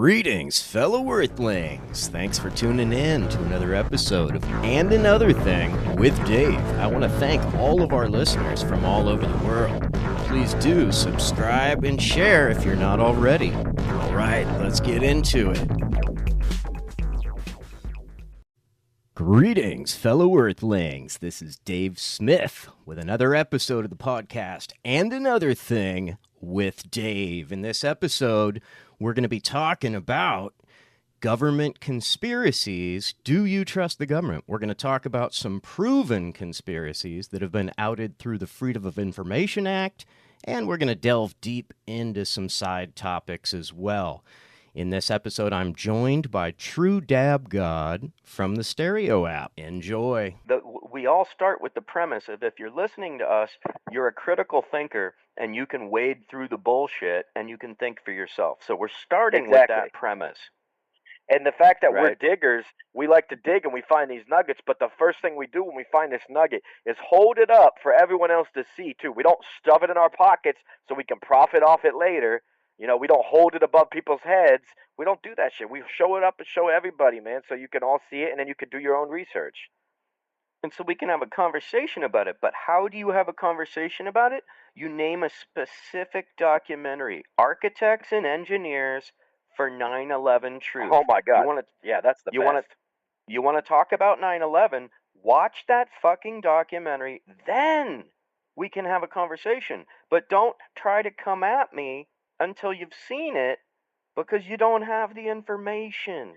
Greetings, fellow Earthlings. Thanks for tuning in to another episode of And Another Thing with Dave. I want to thank all of our listeners from all over the world. Please do subscribe and share if you're not already. All right, let's get into it. Greetings, fellow Earthlings. This is Dave Smith with another episode of the podcast And Another Thing with Dave. In this episode, we're going to be talking about government conspiracies. Do you trust the government? We're going to talk about some proven conspiracies that have been outed through the Freedom of Information Act, and we're going to delve deep into some side topics as well. In this episode, I'm joined by True Dab God from the Stereo app. Enjoy. We all start with the premise of if you're listening to us, you're a critical thinker and you can wade through the bullshit and you can think for yourself. So we're starting with that premise. And the fact that we're diggers, we like to dig and we find these nuggets, but the first thing we do when we find this nugget is hold it up for everyone else to see too. We don't stuff it in our pockets so we can profit off it later. You know, we don't hold it above people's heads. We don't do that shit. We show it up and show everybody, man, so you can all see it and then you can do your own research. And so we can have a conversation about it. But how do you have a conversation about it? You name a specific documentary, Architects and Engineers for 9/11 Truth. Oh my God. That's the best. You want to talk about 9/11? Watch that fucking documentary. Then we can have a conversation. But don't try to come at me until you've seen it, because you don't have the information.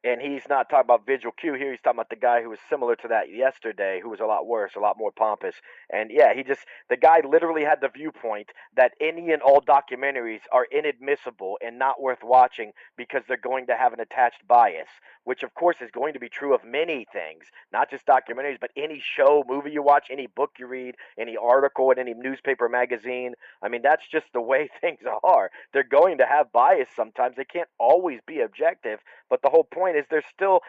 And he's not talking about Visual Q here. He's talking about the guy who was similar to that yesterday, who was a lot worse, a lot more pompous. And yeah, the guy literally had the viewpoint that any and all documentaries are inadmissible and not worth watching because they're going to have an attached bias, which of course is going to be true of many things, not just documentaries, but any show, movie you watch, any book you read, any article in any newspaper, magazine. I mean, that's just the way things are. They're going to have bias sometimes. They can't always be objective, but the whole point is there's still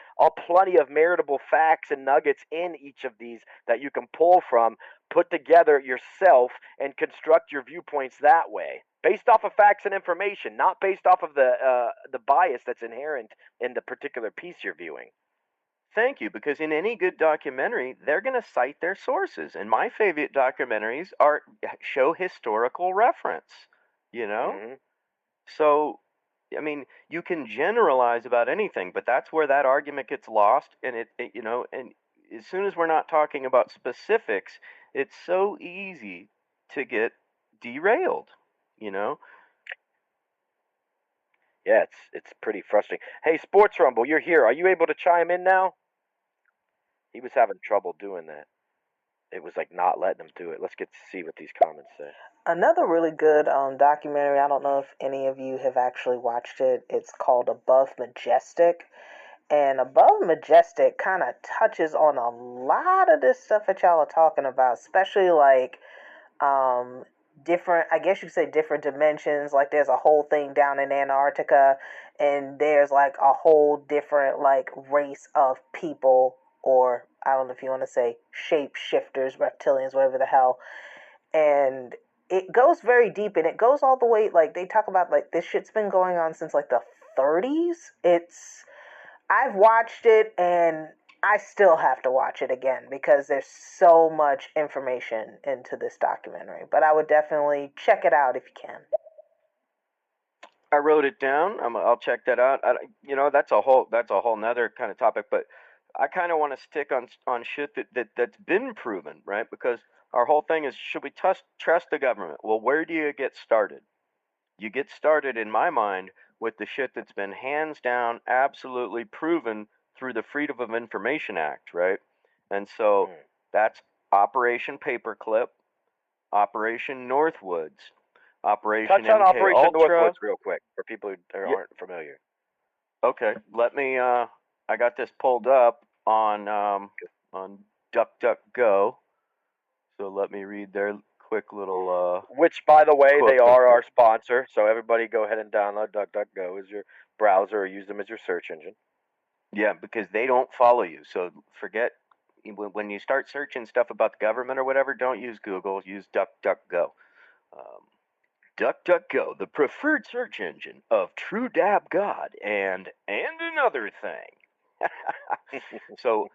plenty of meritable facts and nuggets in each of these that you can pull from, put together yourself, and construct your viewpoints that way, based off of facts and information, not based off of the bias that's inherent in the particular piece you're viewing. Thank you, because in any good documentary, they're going to cite their sources, and my favorite documentaries show historical reference, you know? Mm-hmm. So, I mean, you can generalize about anything, but that's where that argument gets lost, and and as soon as we're not talking about specifics, it's so easy to get derailed, you know? Yeah, it's pretty frustrating. Hey, Sports Rumble, you're here. Are you able to chime in now? He was having trouble doing that. It was like not letting him do it. Let's get to see what these comments say. Another really good documentary, I don't know if any of you have actually watched it. It's called Above Majestic. And Above Majestic kind of touches on a lot of this stuff that y'all are talking about, especially like different, I guess you could say different dimensions. Like there's a whole thing down in Antarctica, and there's like a whole different like race of people, or I don't know if you want to say shapeshifters, reptilians, whatever the hell. And it goes very deep, and it goes all the way, like, they talk about, like, this shit's been going on since, like, the 30s. I've watched it, and I still have to watch it again, because there's so much information into this documentary. But I would definitely check it out if you can. I wrote it down. I'll check that out. That's a whole nother kind of topic, but I kind of want to stick on shit that's been proven, right? Because our whole thing is, should we trust the government? Well, where do you get started? You get started, in my mind, with the shit that's been hands down absolutely proven through the Freedom of Information Act, right? And so that's Operation Paperclip, Operation Northwoods, Operation Touch on MK Operation Ultra. Northwoods real quick for people who aren't familiar. Okay, let me. I got this pulled up on DuckDuckGo. So let me read their quick little... Which, by the way, they are our sponsor. So everybody go ahead and download DuckDuckGo as your browser or use them as your search engine. Yeah, because they don't follow you. So forget, when you start searching stuff about the government or whatever, don't use Google. Use DuckDuckGo. DuckDuckGo, the preferred search engine of True Dab God and another thing. So,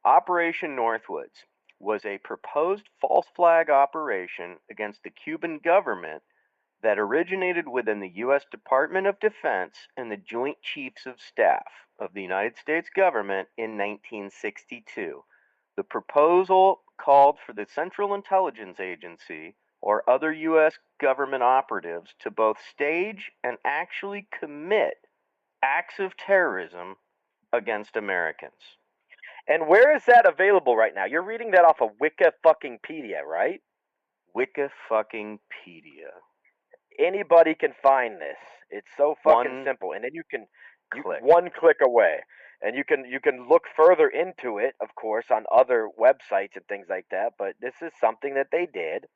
Operation Northwoods was a proposed false flag operation against the Cuban government that originated within the U.S. Department of Defense and the Joint Chiefs of Staff of the United States government in 1962. The proposal called for the Central Intelligence Agency or other U.S. government operatives to both stage and actually commit acts of terrorism against Americans. And where is that available right now? You're reading that off of Wikipedia, right? Wikipedia. Anybody can find this. It's so fucking simple, and then you can click. One click away, and you can look further into it, of course, on other websites and things like that. But this is something that they did,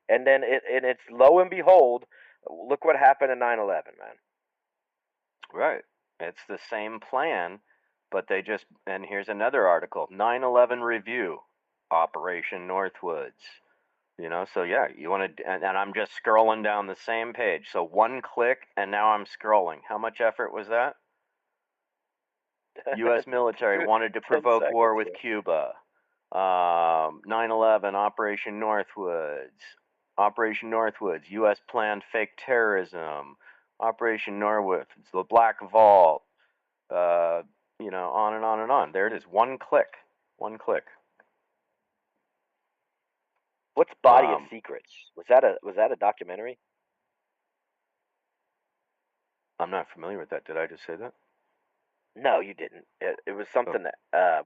and then it's lo and behold, look what happened in 9/11, man. Right. It's the same plan, but they just, and here's another article, 9/11 review, Operation Northwoods. You know, so yeah, you want to, and I'm just scrolling down the same page. So one click, and now I'm scrolling. How much effort was that? U.S. military wanted to provoke war with Cuba. 9/11, Operation Northwoods. Operation Northwoods, U.S. planned fake terrorism. Operation Northwoods, the Black Vault. You know, on and on and on. There it is. One click. One click. What's Body of Secrets? Was that a documentary? I'm not familiar with that. Did I just say that? No, you didn't. It was something that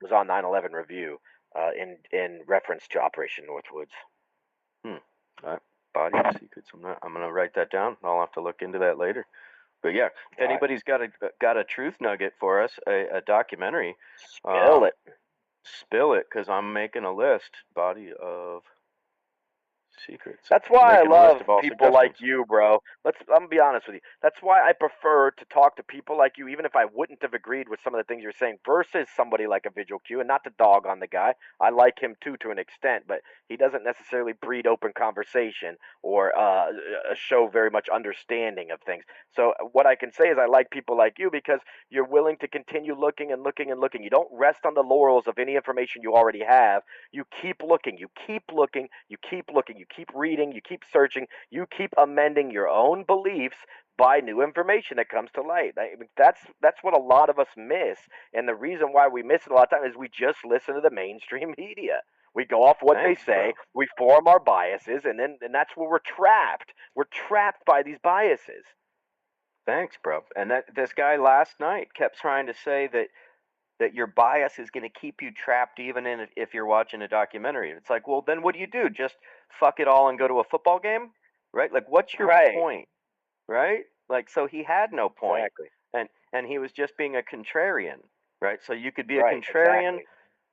was on 9/11 review in reference to Operation Northwoods. All right. Body of Secrets. I'm gonna write that down. I'll have to look into that later. But yeah, if anybody's got a truth nugget for us, a documentary, spill it, because I'm making a list. Body of Secrets. That's why I love people like you, bro. I'm gonna be honest with you. That's why I prefer to talk to people like you, even if I wouldn't have agreed with some of the things you're saying, versus somebody like a Vigil Q. And not to dog on the guy, I like him too to an extent, but he doesn't necessarily breed open conversation or show very much understanding of things. So what I can say is I like people like you because you're willing to continue looking and looking and looking. You don't rest on the laurels of any information you already have. You keep looking. You keep looking. You keep looking. You keep reading, you keep searching, you keep amending your own beliefs by new information that comes to light. That's what a lot of us miss, and the reason why we miss it a lot of times is we just listen to the mainstream media. We go off what they say, we form our biases, and that's where we're trapped. We're trapped by these biases. Thanks, bro. And this guy last night kept trying to say that your bias is going to keep you trapped even if you're watching a documentary. It's like, well, then what do? Just fuck it all and go to a football game? Right? Like, what's your point? Right? Like, so he had no point. Exactly. And he was just being a contrarian, right? So you could be a contrarian,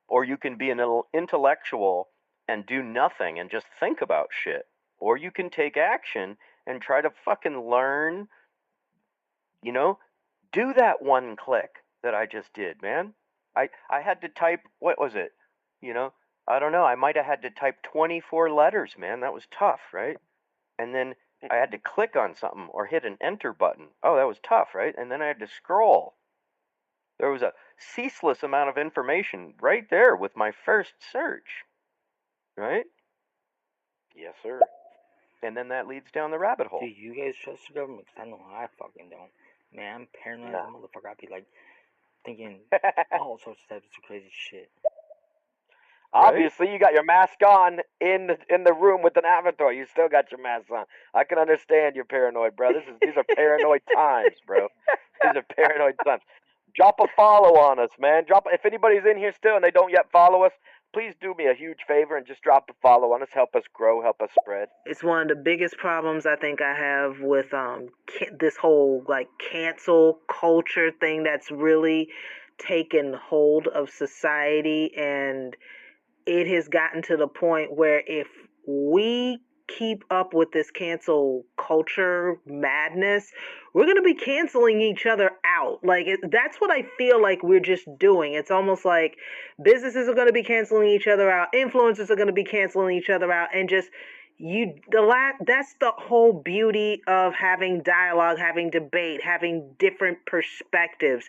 or you can be an intellectual and do nothing and just think about shit. Or you can take action and try to fucking learn, you know, do that one click that I just did, man. I had to type, what was it? You know, I don't know. I might have had to type 24 letters, man. That was tough, right? And then I had to click on something or hit an enter button. Oh, that was tough, right? And then I had to scroll. There was a ceaseless amount of information right there with my first search, right? Yes, sir. And then that leads down the rabbit hole. Do you guys trust the government? Because I know I fucking don't. Man, I'm paranoid as a motherfucker. I'd be like thinking all sorts of types of crazy shit. Obviously, you got your mask on in the room with an avatar. You still got your mask on. I can understand you're paranoid, bro. These are paranoid times, bro. These are paranoid times. Drop a follow on us, man. If anybody's in here still and they don't yet follow us, please do me a huge favor and just drop a follow on us. Help us grow. Help us spread. It's one of the biggest problems I think I have with this whole like cancel culture thing that's really taken hold of society, and it has gotten to the point where if we keep up with this cancel culture madness, we're going to be canceling each other out. Like, that's what I feel like we're just doing. It's almost like businesses are going to be canceling each other out. Influencers are going to be canceling each other out. And just, that's the whole beauty of having dialogue, having debate, having different perspectives.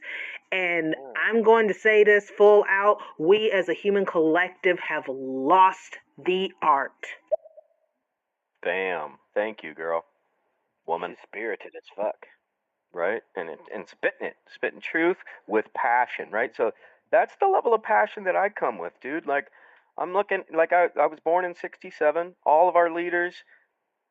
And I'm going to say this full out, we as a human collective have lost the art. Bam. Thank you, girl. Woman. She's spirited as fuck. Right? And spitting truth with passion, right? So that's the level of passion that I come with, dude. Like, I'm looking, like, I was born in 67. All of our leaders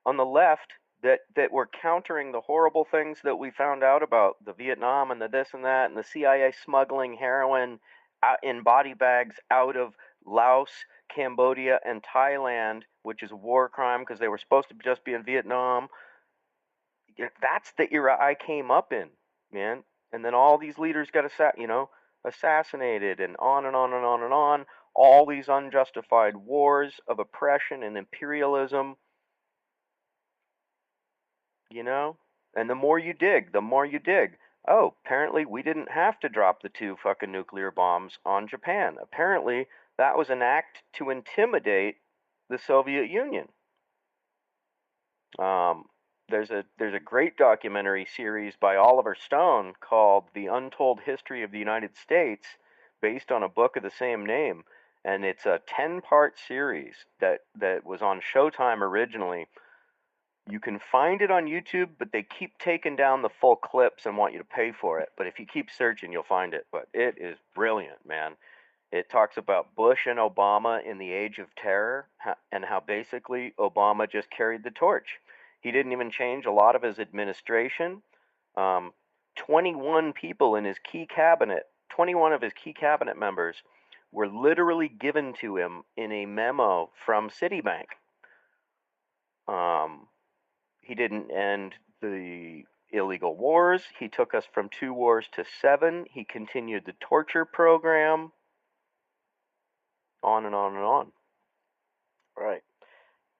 on the left that were countering the horrible things that we found out about the Vietnam and the this and that and the CIA smuggling heroin out in body bags out of Laos, Cambodia, and Thailand, which is a war crime because they were supposed to just be in Vietnam. That's the era I came up in, man. And then all these leaders got assassinated, and on and on and on and on. All these unjustified wars of oppression and imperialism, And the more you dig, the more you dig. Oh, apparently we didn't have to drop the 2 fucking nuclear bombs on Japan. Apparently that was an act to intimidate the Soviet Union. There's a great documentary series by Oliver Stone called The Untold History of the United States, based on a book of the same name, and it's a 10-part series that was on Showtime originally. You can find it on YouTube, but they keep taking down the full clips and want you to pay for it. But if you keep searching, you'll find it. But it is brilliant, man. It talks about Bush and Obama in the age of terror and how basically Obama just carried the torch. He didn't even change a lot of his administration. 21 people in his key cabinet, 21 of his key cabinet members were literally given to him in a memo from Citibank. He didn't end the illegal wars. He took us from 2 wars to 7. He continued the torture program. On and on and on. Right.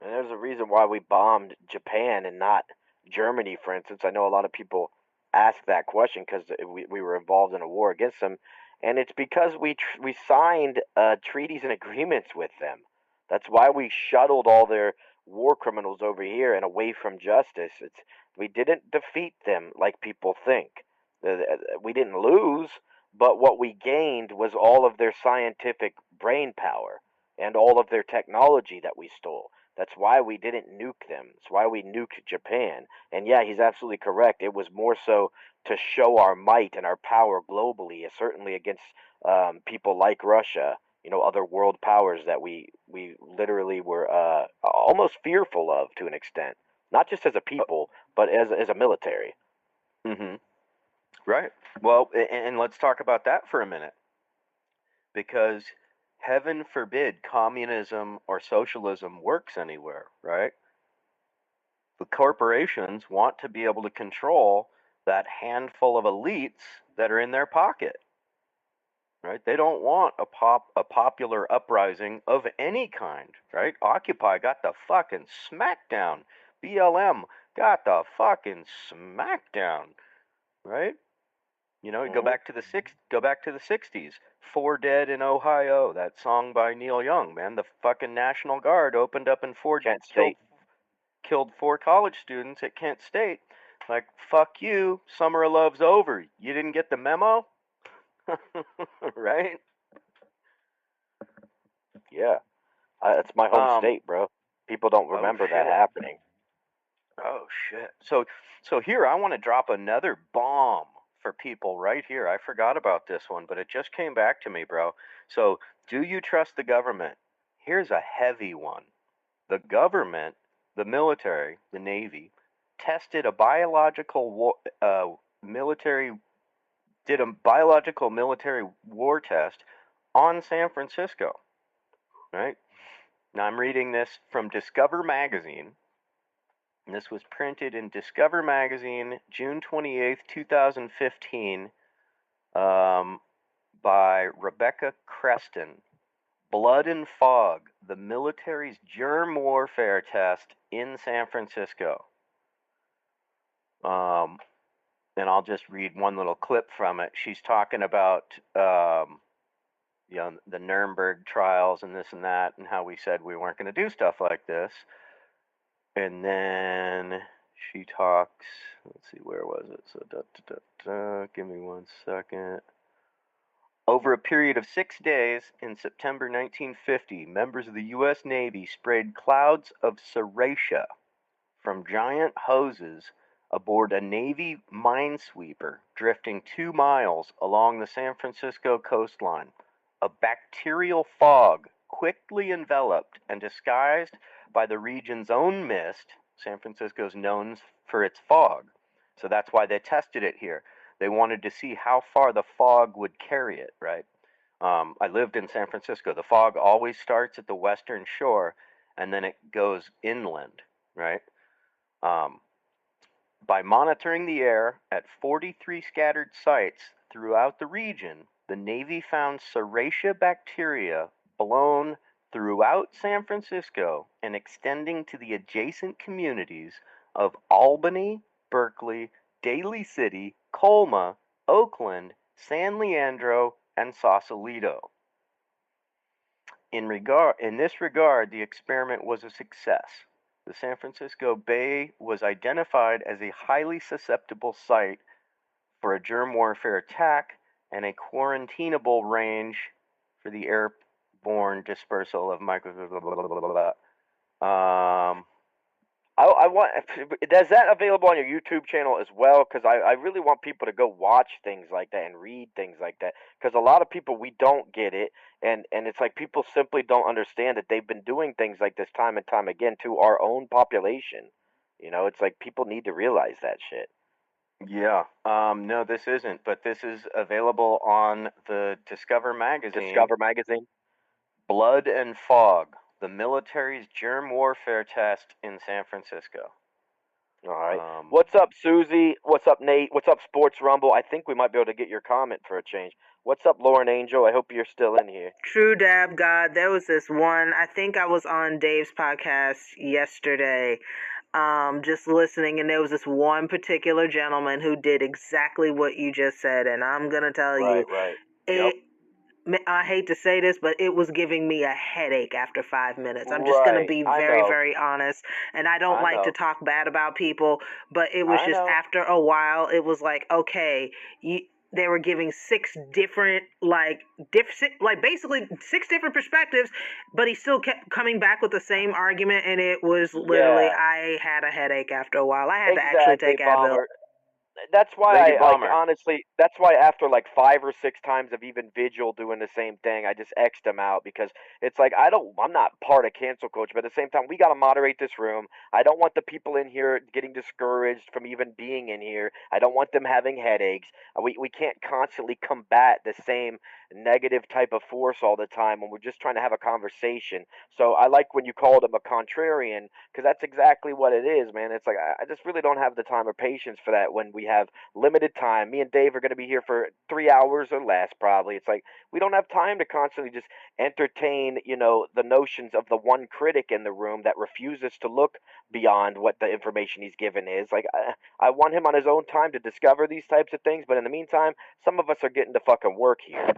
And there's a reason why we bombed Japan and not Germany, for instance. I know a lot of people ask that question because we were involved in a war against them. And it's because we signed treaties and agreements with them. That's why we shuttled all their war criminals over here and away from justice. We didn't defeat them like people think. We didn't lose, but what we gained was all of their scientific brain power and all of their technology that we stole. That's why we didn't nuke them. That's why we nuked Japan. And yeah, he's absolutely correct. It was more so to show our might and our power globally, certainly against people like Russia, other world powers that we literally were almost fearful of to an extent, not just as a people, but as a military. Mm-hmm. Right. Well, and let's talk about that for a minute, because heaven forbid communism or socialism works anywhere, right? The corporations want to be able to control that handful of elites that are in their pocket. Right? They don't want a popular uprising of any kind, right? Occupy got the fucking smackdown. BLM got the fucking smackdown, right? Go back to the 60s. 4 Dead in Ohio, that song by Neil Young, man. The fucking National Guard opened up in Kent State. Killed 4 college students at Kent State. Like, fuck you, summer of love's over. You didn't get the memo? Right? Yeah. It's my home state, bro. People don't remember that happening. Oh, shit. So here, I want to drop another bomb for people right here. I forgot about this one, but it just came back to me, bro. So, do you trust the government? Here's a heavy one. The government, the military, the Navy, tested a biological military war test on San Francisco. Right? Now I'm reading this from Discover Magazine. And this was printed in Discover Magazine, June 28th, 2015, by Rebecca Creston. Blood and Fog, the military's germ warfare test in San Francisco. And I'll just read one little clip from it. She's talking about the Nuremberg trials and this and that, and how we said we weren't going to do stuff like this. And then she talks, let's see, where was it? So, give me 1 second. Over a period of 6 days in September 1950, members of the U.S. Navy sprayed clouds of sriracha from giant hoses aboard a Navy minesweeper drifting 2 miles along the San Francisco coastline. A bacterial fog quickly enveloped and disguised by the region's own mist. San Francisco's known for its fog, so that's why they tested it here. They wanted to see how far the fog would carry it, right? I lived in San Francisco. The fog always starts at the western shore and then it goes inland, right? By monitoring the air at 43 scattered sites throughout the region, the Navy found sriracha bacteria blown throughout San Francisco and extending to the adjacent communities of Albany, Berkeley, Daly City, Colma, Oakland, San Leandro, and Sausalito. In this regard, the experiment was a success. The San Francisco Bay was identified as a highly susceptible site for a germ warfare attack and a quarantinable range for the airborne dispersal of I want. Is that available on your YouTube channel as well? Because I really want people to go watch things like that and read things like that. Because a lot of people, we don't get it, and it's like people simply don't understand that they've been doing things like this time and time again to our own population. You know, it's like people need to realize that shit. Yeah. No, this isn't, but this is available on the Discover magazine. Discover magazine. Blood and Fog, the military's germ warfare test in San Francisco. All right. What's up, Susie? What's up, Nate? What's up, Sports Rumble? I think we might be able to get your comment for a change. What's up, Lauren Angel? I hope you're still in here. True Dab God. There was this one, I think I was on Dave's podcast yesterday, just listening, and there was this one particular gentleman who did exactly what you just said, and I'm going to tell you. Right. Yep. I hate to say this, but it was giving me a headache after 5 minutes. I'm just going to be very, very honest. And I don't like to talk bad about people, but it was just after a while, it was like, okay, they were giving 6 different, basically 6 different perspectives, but he still kept coming back with the same argument. And it was literally, I had a headache after a while. I had to actually take Advil. That's why that's why after like 5 or 6 times of even Vigil doing the same thing, I just X'd him out because it's like I'm not part of cancel coach, but at the same time we got to moderate this room. I don't want the people in here getting discouraged from even being in here. I don't want them having headaches. We can't constantly combat the same negative type of force all the time when we're just trying to have a conversation. So I like when you called him a contrarian because that's exactly what it is, man. It's like I just really don't have the time or patience for that when we have limited time. Me and Dave are going to be here for 3 hours or less, probably. It's like we don't have time to constantly just entertain, the notions of the one critic in the room that refuses to look beyond what the information he's given is. Like, I want him on his own time to discover these types of things, but in the meantime, some of us are getting to fucking work here.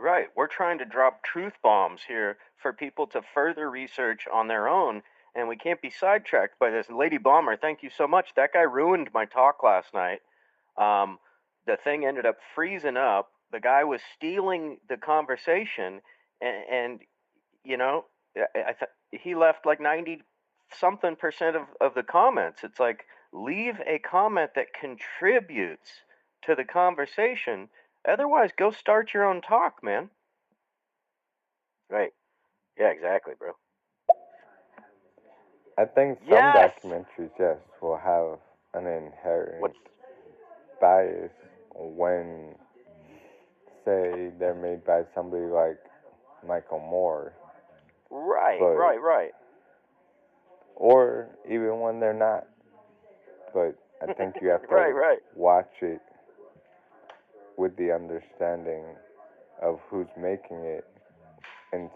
Right. We're trying to drop truth bombs here for people to further research on their own, and we can't be sidetracked by this. Lady Bomber, thank you so much. That guy ruined my talk last night. The thing ended up freezing up. The guy was stealing the conversation, and he left like 90-something% of the comments. It's like, leave a comment that contributes to the conversation. Otherwise, go start your own talk, man. Right. Yeah, exactly, bro. I think some documentaries, yes, will have an inherent bias when, say, they're made by somebody like Michael Moore. Right. Or even when they're not. But I think you have to watch it with the understanding of who's making it and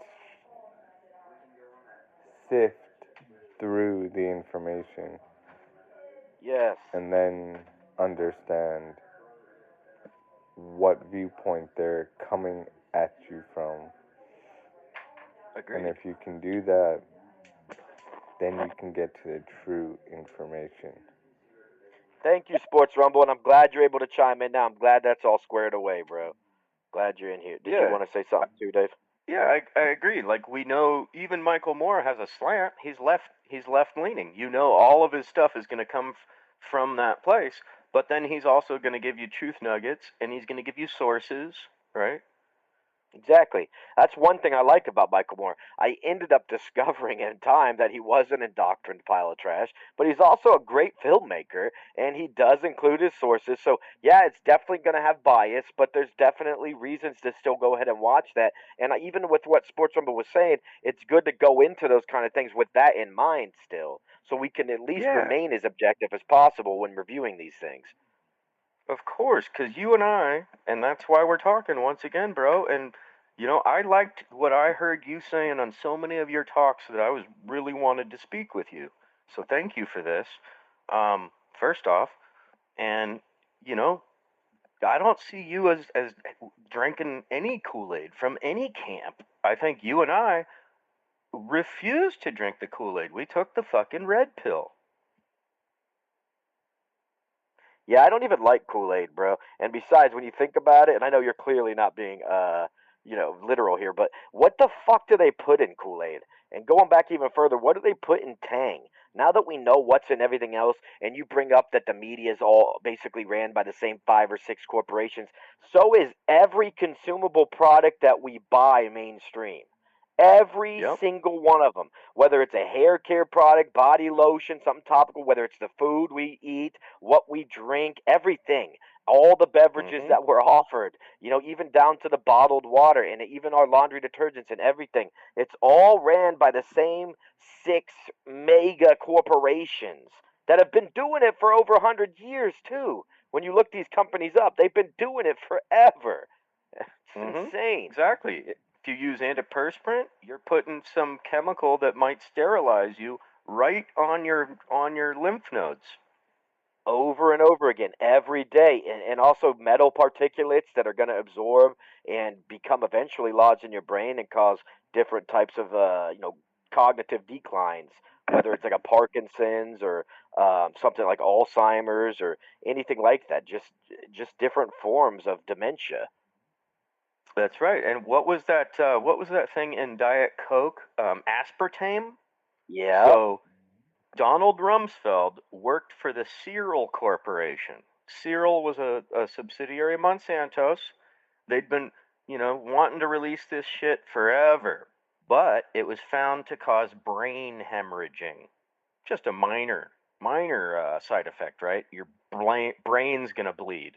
sift through the information. Yes. And then understand what viewpoint they're coming at you from. Agreed. And if you can do that, then you can get to the true information. Thank you, Sports Rumble, and I'm glad you're able to chime in now. I'm glad that's all squared away, bro. Glad you're in here. Did you want to say something too, Dave? Yeah, I agree. Like, we know even Michael Moore has a slant. He's left leaning. You know, all of his stuff is going to come from that place. But then he's also going to give you truth nuggets, and he's going to give you sources, right? Exactly. That's one thing I like about Michael Moore. I ended up discovering in time that he was an indoctrined pile of trash, but he's also a great filmmaker, and he does include his sources. So, yeah, it's definitely going to have bias, but there's definitely reasons to still go ahead and watch that. And even with what Sports Rumble was saying, it's good to go into those kind of things with that in mind still, so we can at least remain as objective as possible when reviewing these things. Of course, because you and that's why we're talking once again, bro. And, you know, I liked what I heard you saying on so many of your talks that I was really wanted to speak with you. So thank you for this, first off. And, you know, I don't see you as drinking any Kool-Aid from any camp. I think you and I refused to drink the Kool-Aid. We took the fucking red pill. Yeah, I don't even like Kool-Aid, bro. And besides, when you think about it, and I know you're clearly not being, literal here, but what the fuck do they put in Kool-Aid? And going back even further, what do they put in Tang? Now that we know what's in everything else, and you bring up that the media is all basically ran by the same 5 or 6 corporations, so is every consumable product that we buy mainstream. Every single one of them, whether it's a hair care product, body lotion, something topical, whether it's the food we eat, what we drink, everything, all the beverages that were offered, even down to the bottled water and even our laundry detergents and everything. It's all ran by the same 6 mega corporations that have been doing it for over 100 years, too. When you look these companies up, they've been doing it forever. It's insane. Exactly. If you use antiperspirant, you're putting some chemical that might sterilize you right on your lymph nodes. Over and over again, every day. And also metal particulates that are going to absorb and become eventually lodged in your brain and cause different types of, cognitive declines, whether it's like a Parkinson's or something like Alzheimer's or anything like that. Just different forms of dementia. That's right. And what was that thing in Diet Coke? Aspartame? Yeah. So Donald Rumsfeld worked for the Cereal Corporation. Cereal was a subsidiary of Monsanto's. They'd been, wanting to release this shit forever, but it was found to cause brain hemorrhaging. Just a minor side effect, right? Your brain's gonna bleed.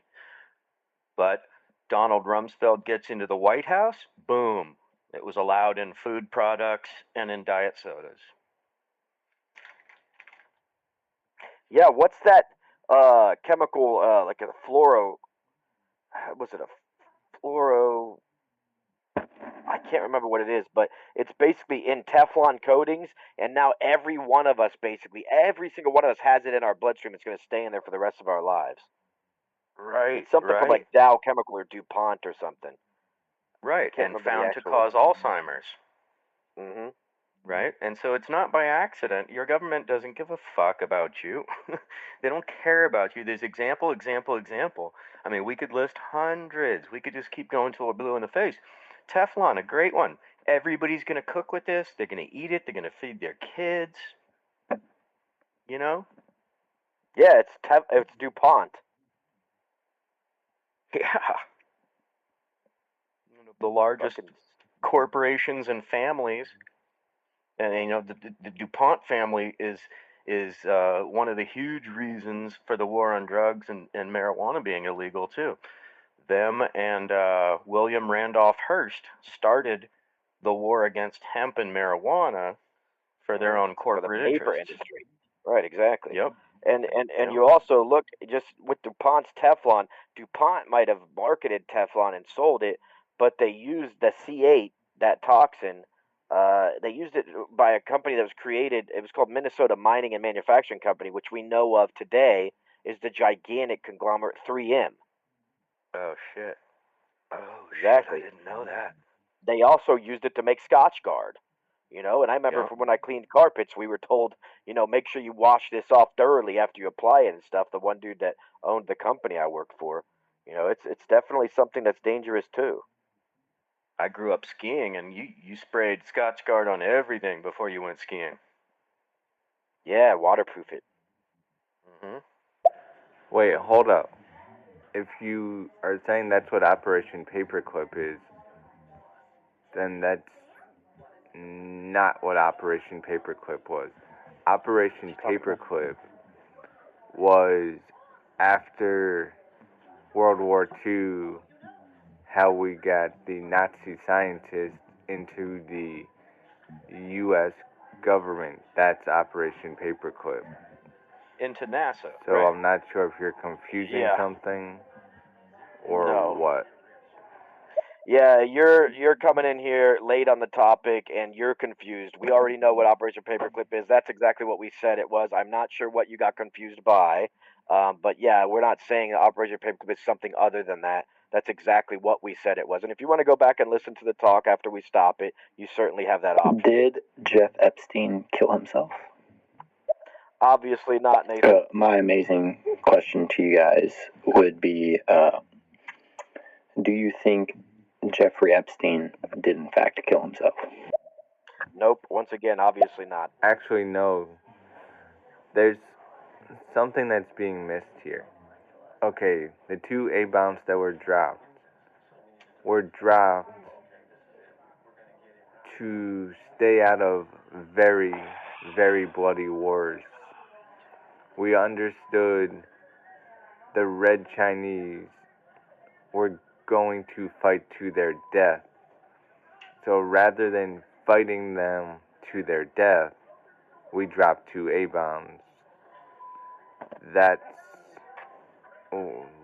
But Donald Rumsfeld gets into the White House, boom, it was allowed in food products and in diet sodas. Yeah, what's that chemical, like a fluoro, was it a fluoro, I can't remember what it is, but it's basically in Teflon coatings, and now every one of us, basically, every single one of us has it in our bloodstream. It's going to stay in there for the rest of our lives. Right. It's something from like Dow Chemical or DuPont or something. Right, and found to cause Alzheimer's. Right? And so it's not by accident. Your government doesn't give a fuck about you. They don't care about you. There's example. I mean, we could list hundreds. We could just keep going till we're blue in the face. Teflon, a great one. Everybody's going to cook with this. They're going to eat it. They're going to feed their kids. You know? Yeah, it's DuPont. Yeah. One of the largest corporations and families. And the DuPont family is one of the huge reasons for the war on drugs and marijuana being illegal too. Them and William Randolph Hearst started the war against hemp and marijuana for their own corporate interests. Industry. Right, exactly. Yep. And you also look just with DuPont's Teflon. DuPont might have marketed Teflon and sold it, but they used the C8, that toxin. They used it by a company that was created. It was called Minnesota Mining and Manufacturing Company, which we know of today is the gigantic conglomerate 3M. Oh shit! Oh exactly. Shit, I didn't know that. They also used it to make Scotch Guard. You know, and I remember from when I cleaned carpets, we were told, make sure you wash this off thoroughly after you apply it and stuff. The one dude that owned the company I worked for, it's definitely something that's dangerous too. I grew up skiing, and you sprayed Scotch Guard on everything before you went skiing. Yeah, waterproof it. Wait, hold up. If you are saying that's what Operation Paperclip is, then that's not what Operation Paperclip was. Operation Paperclip was after World War II, how we got the Nazi scientists into the U.S. government. That's Operation Paperclip. Into NASA. So right. I'm not sure if you're confusing something or No. what. Yeah, you're coming in here late on the topic and you're confused. We already know what Operation Paperclip is. That's exactly what we said it was. I'm not sure what you got confused by. But yeah, we're not saying that Operation Paperclip is something other than that. That's exactly what we said it was. And if you want to go back and listen to the talk after we stop it, you certainly have that option. Did Jeff Epstein kill himself? Obviously not, Nathan. My amazing question to you guys would be, do you think Jeffrey Epstein did in fact kill himself? Nope. Once again, obviously not. Actually, no. There's something that's being missed here. Okay, the 2 A-bombs that were dropped to stay out of very, very bloody wars. We understood the Red Chinese were going to fight to their death. So rather than fighting them to their death, we dropped 2 A-bombs. That's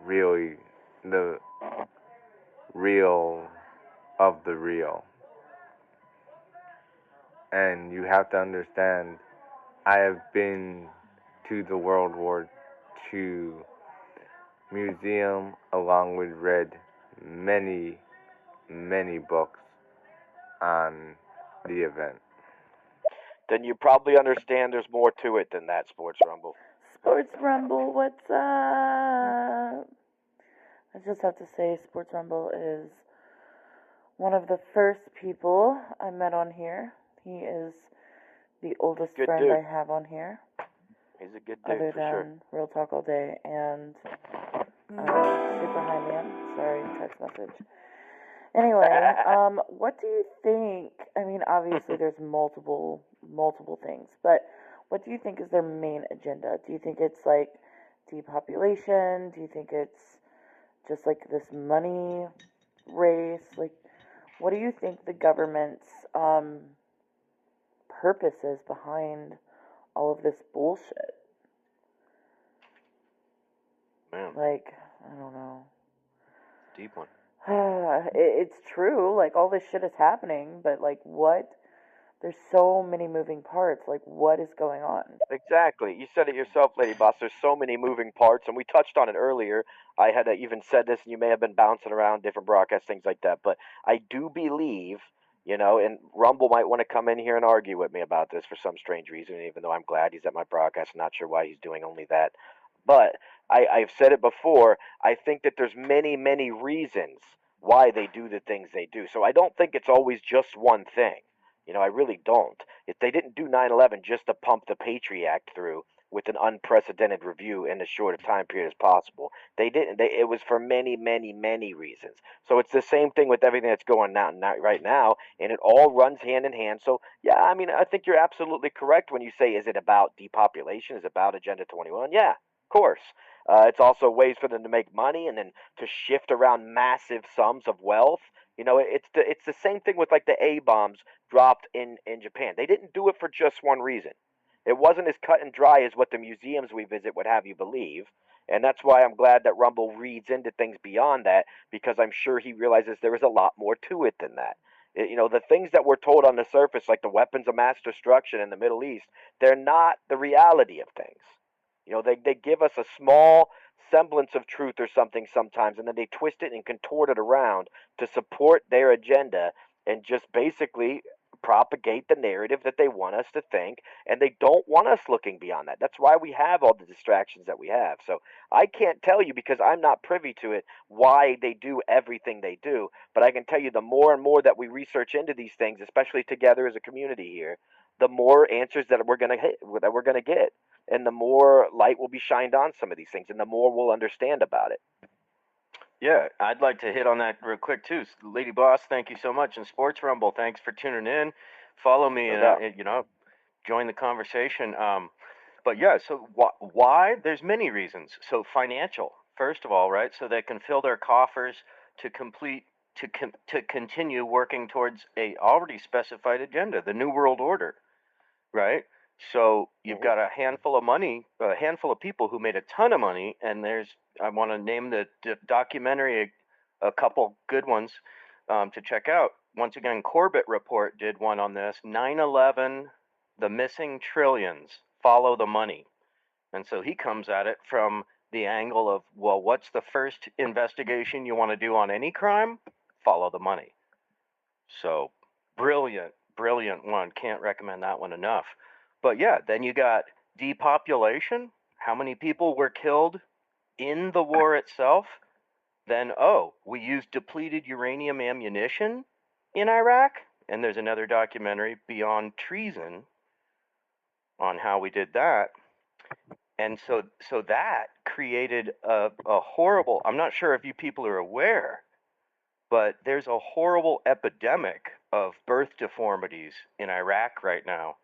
really the real of the real. And you have to understand, I have been to the World War II museum along with read many, many books on the event. Then you probably understand there's more to it than that, Sports Rumble. Sports Rumble, what's up? I just have to say, Sports Rumble is one of the first people I met on here. He is the oldest Good friend dude. I have on here. He's a good dude, other for than sure. Real Talk All Day and Super High Man. Sorry, text message. Anyway, what do you think? I mean, obviously there's multiple things, but what do you think is their main agenda? Do you think it's like depopulation? Do you think it's just like this money race? Like, what do you think the government's purpose is behind all of this bullshit? Man. Like, I don't know. Deep one. It's true, like all this shit is happening, but like what? There's so many moving parts. Like, what is going on? Exactly. You said it yourself, Lady Boss. There's so many moving parts, and we touched on it earlier. I had even said this, and you may have been bouncing around different broadcasts, things like that. But I do believe, and Rumble might want to come in here and argue with me about this for some strange reason, even though I'm glad he's at my broadcast. I'm not sure why he's doing only that. But I've said it before. I think that there's many, many reasons why they do the things they do. So I don't think it's always just one thing. I really don't. If they didn't do 9/11 just to pump the Patriot Act through with an unprecedented review in as short a time period as possible, they didn't. It was for many, many, many reasons. So it's the same thing with everything that's going on right now, and it all runs hand in hand. So yeah, I mean, I think you're absolutely correct when you say, is it about depopulation? Is it about Agenda 21? Yeah, of course. It's also ways for them to make money and then to shift around massive sums of wealth. It's the same thing with like the A bombs dropped in Japan. They didn't do it for just one reason. It wasn't as cut and dry as what the museums we visit would have you believe. And that's why I'm glad that Rumble reads into things beyond that, because I'm sure he realizes there is a lot more to it than that. The things that we're told on the surface, like the weapons of mass destruction in the Middle East, they're not the reality of things. They give us a small semblance of truth or something sometimes, and then they twist it and contort it around to support their agenda and just basically propagate the narrative that they want us to think, and they don't want us looking beyond that. That's why we have all the distractions that we have. So I can't tell you, because I'm not privy to it, why they do everything they do, but I can tell you the more and more that we research into these things, especially together as a community here, the more answers that we're going to get, and the more light will be shined on some of these things, and the more we'll understand about it. Yeah, I'd like to hit on that real quick too. Lady Boss, thank you so much. And Sports Rumble, thanks for tuning in. Follow me and join the conversation. But yeah, so why? There's many reasons. So financial, first of all, right? So they can fill their coffers to continue working towards a already specified agenda, the New World Order, right? So you've got a handful of people who made a ton of money, and I want to name the documentary, a couple good ones to check out. Once again, Corbett Report did one on this, 9/11, the missing trillions, follow the money. And so he comes at it from the angle of, well, what's the first investigation you want to do on any crime? Follow the money. So brilliant one. Can't recommend that one enough. But yeah, then you got depopulation. How many people were killed in the war itself? Then, we used depleted uranium ammunition in Iraq. And there's another documentary, Beyond Treason, on how we did that. And so that created a horrible, I'm not sure if you people are aware, but there's a horrible epidemic of birth deformities in Iraq right now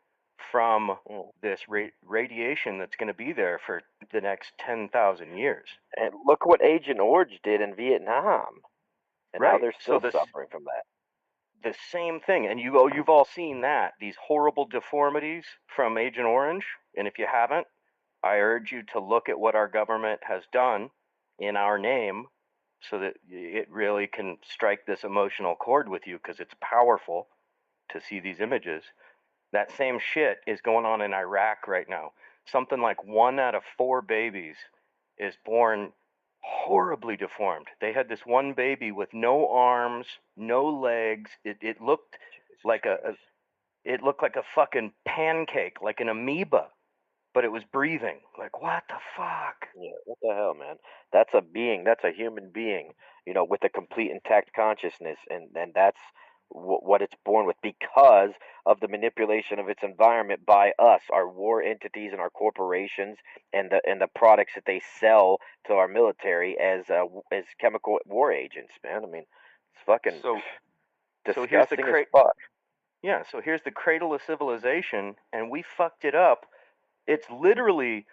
from this radiation that's going to be there for the next 10,000 years. And look what Agent Orange did in Vietnam, and now they're still suffering from that. The same thing, and you've all seen that, these horrible deformities from Agent Orange. And if you haven't, I urge you to look at what our government has done in our name, so that it really can strike this emotional chord with you, because it's powerful to see these images. That same shit is going on in Iraq right now. Something like 1 out of 4 babies is born horribly deformed. They had this one baby with no arms, no legs. It looked like a fucking pancake, like an amoeba, but it was breathing. Like, what the fuck? Yeah, what the hell, man? That's a being. That's a human being, with a complete intact consciousness, and that's what it's born with, because of the manipulation of its environment by us, our war entities, and our corporations, and the products that they sell to our military as chemical war agents. Man, I mean, it's fucking disgusting as fuck. Yeah, so here's the cradle of civilization, and we fucked it up. It's literally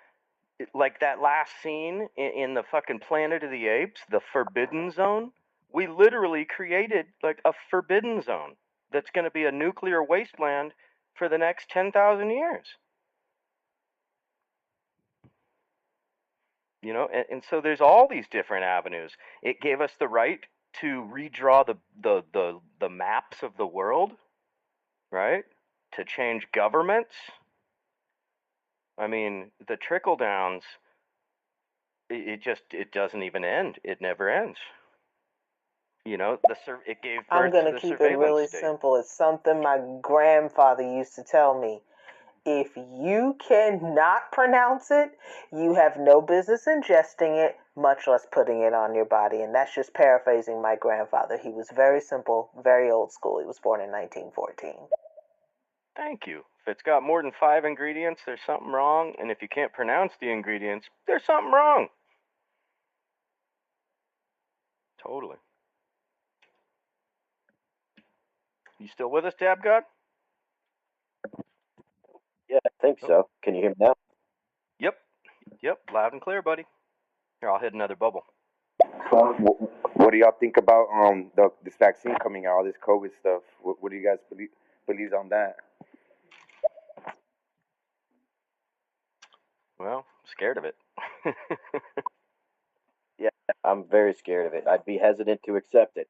like that last scene in the fucking Planet of the Apes, the Forbidden Zone. We literally created like a forbidden zone that's going to be a nuclear wasteland for the next 10,000 years. And so there's all these different avenues. It gave us the right to redraw the maps of the world, right? To change governments. I mean, the trickle downs, it doesn't even end. It never ends. It gave birth I'm going to to keep it really simple. It's something my grandfather used to tell me. If you cannot pronounce it, you have no business ingesting it, much less putting it on your body. And that's just paraphrasing my grandfather. He was very simple, very old school. He was born in 1914. Thank you. If it's got more than 5 ingredients, there's something wrong. And if you can't pronounce the ingredients, there's something wrong. Totally. You still with us, Dab God? Yeah, I think so. Can you hear me now? Yep, loud and clear, buddy. Here, I'll hit another bubble. What do y'all think about this vaccine coming out, all this COVID stuff? What do you guys believe on that? Well, I'm scared of it. Yeah, I'm very scared of it. I'd be hesitant to accept it.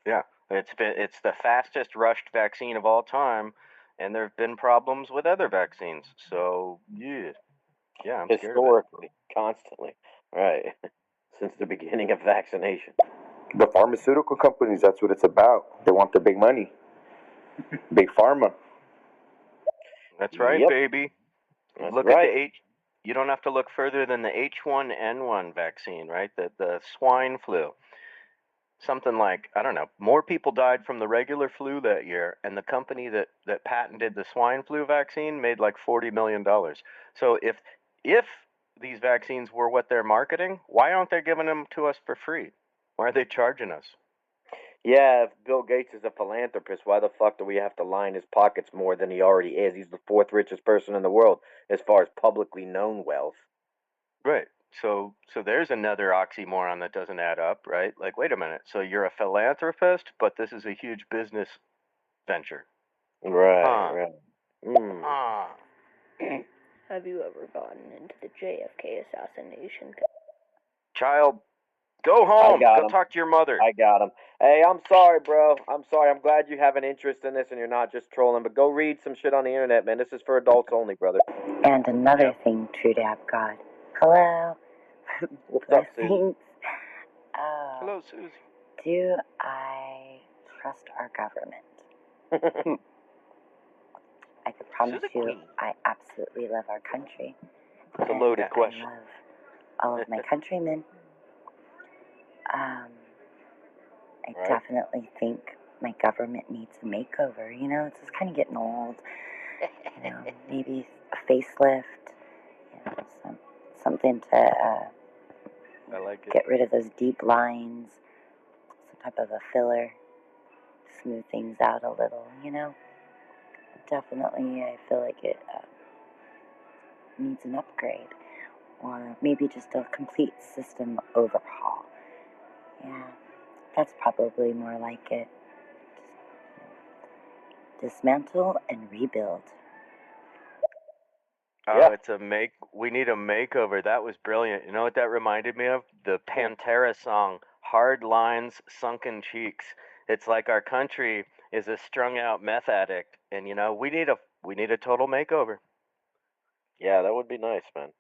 Yeah, it's the fastest rushed vaccine of all time, and there have been problems with other vaccines. So I'm scared of it. Historically, constantly, right, since the beginning of vaccination. The pharmaceutical companies, that's what it's about. They want the big money. Big Pharma. That's right, Yep. baby. That's Look right. at the You don't have to look further than the H1N1 vaccine, right? The swine flu. Something like, I don't know, more people died from the regular flu that year, and the company that patented the swine flu vaccine made like $40 million. So if these vaccines were what they're marketing, why aren't they giving them to us for free? Why are they charging us? Yeah, if Bill Gates is a philanthropist, why the fuck do we have to line his pockets more than he already is? He's the fourth richest person in the world as far as publicly known wealth. Right. So there's another oxymoron that doesn't add up, right? Like, wait a minute. So you're a philanthropist, but this is a huge business venture. Right. Have you ever gotten into the JFK assassination? Child, go home. Go talk to your mother. I got him. Hey, I'm sorry, bro. I'm sorry. I'm glad you have an interest in this and you're not just trolling. But go read some shit on the internet, man. This is for adults only, brother. And another thing, True Dab God. Hello. What's up, Susie? Hello, Susie. Do I trust our government? I could promise you I absolutely love our country. It's a loaded question. I love all of my countrymen. I definitely think my government needs a makeover. You know, it's just kind of getting old. You know, maybe a facelift. You know, something to I like it. Get rid of those deep lines. Some type of a filler. Smooth things out a little. You know. Definitely, I feel like it needs an upgrade, or maybe just a complete system overhaul. Yeah, that's probably more like it. Just dismantle and rebuild. Oh, we need a makeover. That was brilliant. You know what that reminded me of? The Pantera song, Hard Lines, Sunken Cheeks. It's like our country is a strung out meth addict, and you know, we need a total makeover. Yeah, that would be nice, man.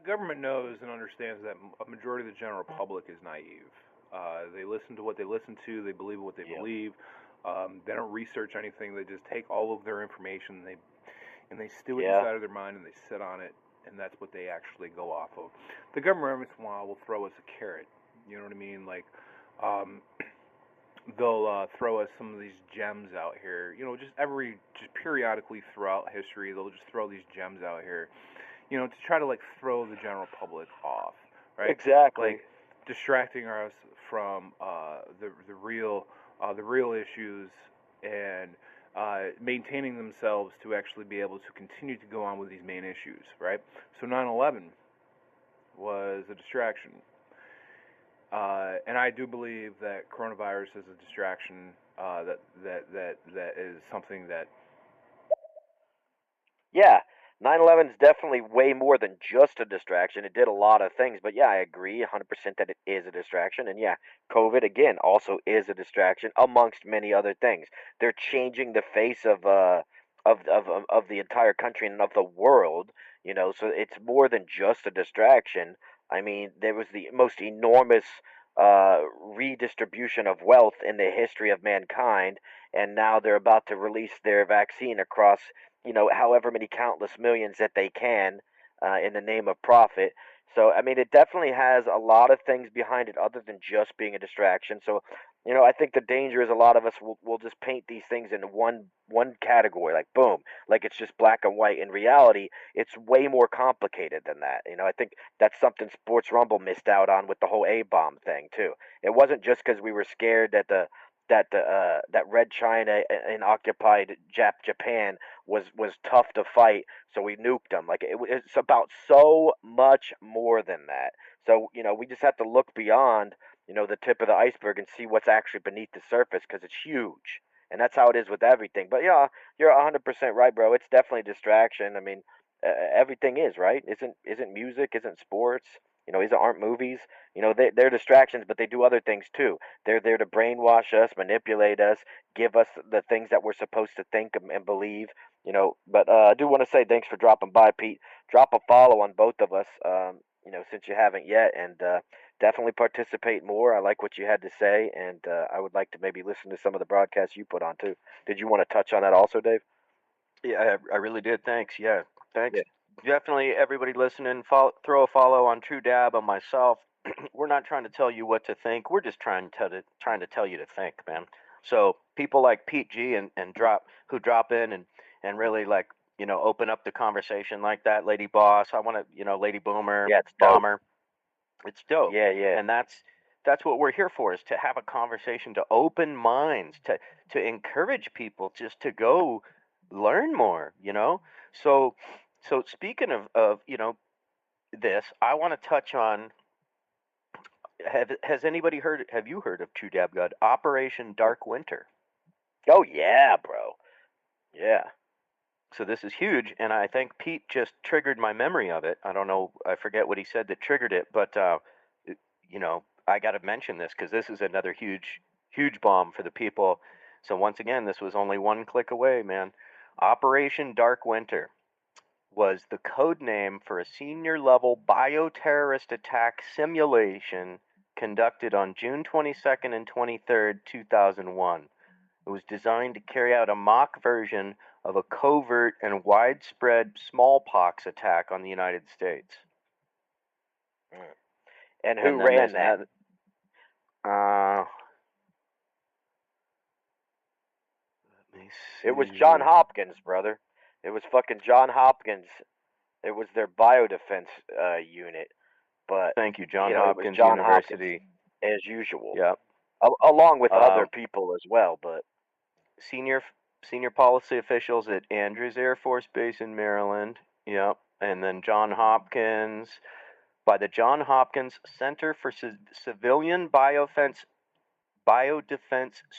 The government knows and understands that a majority of the general public is naive. They listen to what they listen to. They believe what they believe. They don't research anything. They just take all of their information and they stew it inside of their mind and they sit on it, and that's what they actually go off of. The government every once in a while will throw us a carrot. You know what I mean? Like, they'll throw us some of these gems out here. You know, just periodically throughout history, they'll just throw these gems out here. You know, to try to like throw the general public off, right? Exactly. Like distracting us from the real issues and maintaining themselves to actually be able to continue to go on with these main issues, right? So 9/11 was a distraction, and I do believe that coronavirus is a distraction. That is something that. Yeah. 9/11 is definitely way more than just a distraction. It did a lot of things, but yeah, I agree 100% that it is a distraction. And yeah, COVID again also is a distraction amongst many other things. They're changing the face of the entire country and of the world, you know, so it's more than just a distraction. I mean, there was the most enormous redistribution of wealth in the history of mankind, and now they're about to release their vaccine across, you know, however many countless millions that they can in the name of profit. So, I mean, it definitely has a lot of things behind it other than just being a distraction. So, you know, I think the danger is a lot of us will just paint these things in one category, like boom, like it's just black and white. In reality, it's way more complicated than that. You know, I think that's something Sports Rumble missed out on with the whole A-bomb thing too. It wasn't just because we were scared that that Red China in occupied Japan was tough to fight, so we nuked them. Like it's about so much more than that. So you know, we just have to look beyond, you know, the tip of the iceberg and see what's actually beneath the surface because it's huge, and that's how it is with everything. But yeah, you're 100% right, bro. It's definitely a distraction. I mean, everything is right. Isn't music? Isn't sports? You know, aren't movies? You know, they're distractions, but they do other things too. They're there to brainwash us, manipulate us, give us the things that we're supposed to think and believe. You know, but I do want to say thanks for dropping by, Pete. Drop a follow on both of us. You know, since you haven't yet, and definitely participate more. I like what you had to say, and I would like to maybe listen to some of the broadcasts you put on too. Did you want to touch on that also, Dave? Yeah, I really did. Thanks. Yeah, thanks. Yeah. Definitely, everybody listening, throw a follow on True Dab on myself. We're not trying to tell you what to think. We're just trying to tell you to think, man. So people like Pete G and who drop in and really like open up the conversation like that. Lady Boss, I want to Lady Boomer, Yeah, it's Bomber. It's dope. Yeah, yeah. And that's what we're here for, is to have a conversation, to open minds, to encourage people just to go learn more, So speaking of this, I want to touch on, have you heard of True Dab God, Operation Dark Winter? Oh yeah, bro. Yeah. So this is huge, and I think Pete just triggered my memory of it. I don't know, I forget what he said that triggered it, but I got to mention this because this is another huge bomb for the people. So once again, this was only one click away, man. Operation Dark Winter was the code name for a senior level bioterrorist attack simulation conducted on June 22nd and 23rd, 2001. It was designed to carry out a mock version of a covert and widespread smallpox attack on the United States. And who ran that? Let me see. It was John Hopkins, brother. It was fucking John Hopkins. It was their biodefense unit. But thank you, John Hopkins University, as usual. Yeah. Along with other people as well, but senior policy officials at Andrews Air Force Base in Maryland. Yep. And then John Hopkins, by the John Hopkins Center for Civilian Biodefense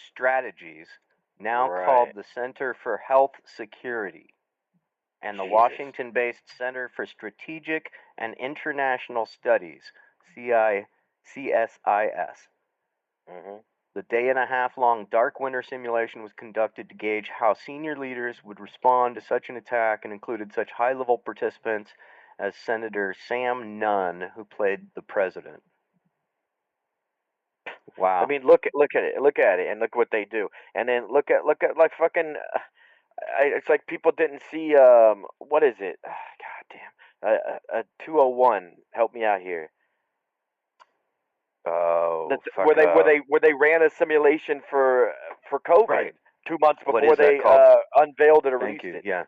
Strategies, now called the Center for Health Security, and the Washington-based Center for Strategic and International Studies, CSIS. The day-and-a-half-long Dark Winter simulation was conducted to gauge how senior leaders would respond to such an attack, and included such high-level participants as Senator Sam Nunn, who played the president. Wow. I mean, look at it, and look what they do, and then look at like fucking. It's like people didn't see what is it? God damn. 201. Help me out here. Oh, where they ran a simulation for COVID 2 months before they unveiled it or released it. Yeah.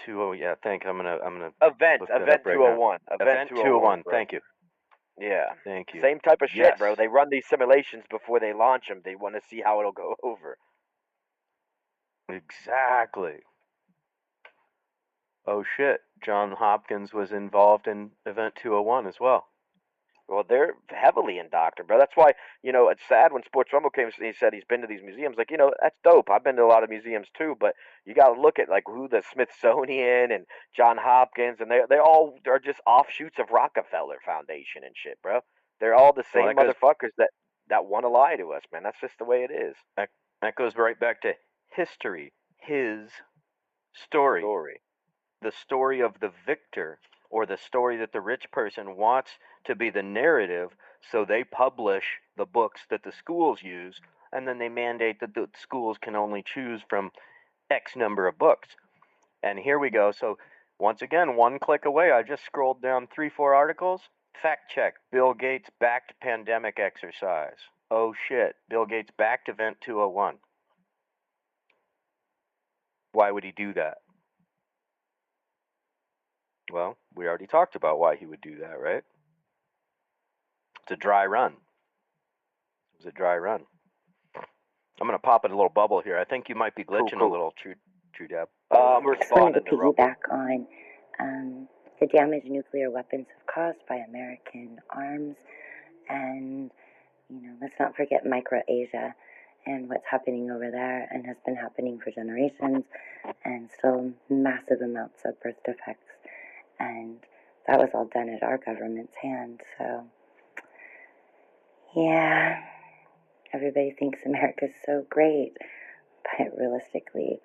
Yeah, thank you. I'm gonna Event 201. Event 201. Thank you. Yeah. Thank you. Same type of shit, bro. They run these simulations before they launch them. They want to see how it'll go over. Exactly. Oh shit. John Hopkins was involved in Event 201 as well. Well, they're heavily indoctrinated, bro. That's why, it's sad when Sports Rumble came and he said he's been to these museums. Like, that's dope. I've been to a lot of museums too, but you got to look at like who the Smithsonian and John Hopkins, and they all are just offshoots of Rockefeller Foundation and shit, bro. They're all the same motherfuckers that want to lie to us, man. That's just the way it is. That goes right back to history. His story. The story of the victor, or the story that the rich person wants to be the narrative, so they publish the books that the schools use, and then they mandate that the schools can only choose from X number of books. And here we go. So once again, one click away, I just scrolled down 3-4 articles. Fact check. Bill Gates backed pandemic exercise. Oh shit. Bill Gates backed Event 201. Why would he do that? Well, we already talked about why he would do that, right? It's a dry run. It was a dry run. I'm going to pop in a little bubble here. I think you might be glitching a little, True Dab. I'm I just wanted responding to piggyback on the damage nuclear weapons have caused by American arms, and let's not forget Micro-Asia and what's happening over there, and has been happening for generations, and still massive amounts of birth defects, and that was all done at our government's hand. So yeah, everybody thinks America's so great, but realistically,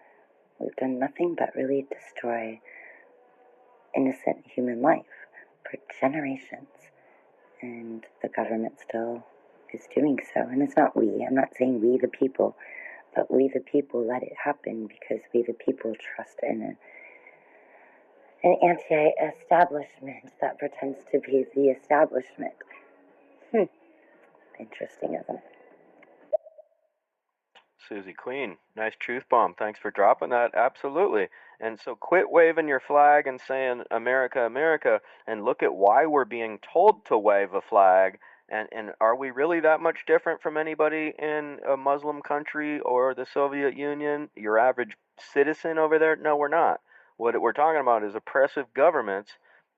we've done nothing but really destroy innocent human life for generations. and the government still is doing so. And it's not we, I'm not saying we the people, but we the people let it happen because we the people trust in an anti-establishment that pretends to be the establishment. Interesting, isn't it? Susie Queen, nice truth bomb. Thanks for dropping that. Absolutely. And so quit waving your flag and saying America, America, and look at why we're being told to wave a flag. And are we really that much different from anybody in a Muslim country or the Soviet Union? Your average citizen over there? No, we're not. What we're talking about is oppressive governments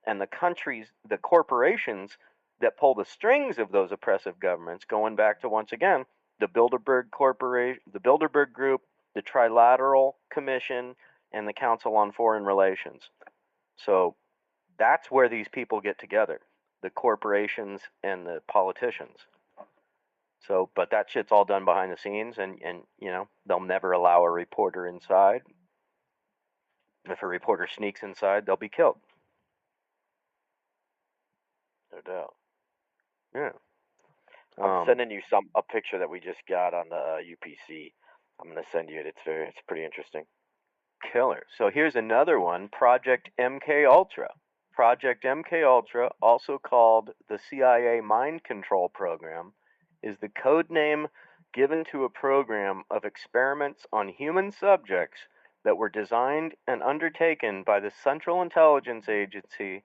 and the countries, the corporations that pull the strings of those oppressive governments, going back to, once again, the Bilderberg Corporation, the Bilderberg Group, the Trilateral Commission, and the Council on Foreign Relations. So that's where these people get together, the corporations and the politicians. So, but that shit's all done behind the scenes, and you know, they'll never allow a reporter inside. If a reporter sneaks inside, they'll be killed. No doubt. Yeah. I'm sending you a picture that we just got on the UPC. I'm gonna send you it. It's pretty interesting. Killer. So here's another one, Project MK Ultra. Project MK Ultra, also called the CIA Mind Control Program, is the code name given to a program of experiments on human subjects that were designed and undertaken by the Central Intelligence Agency,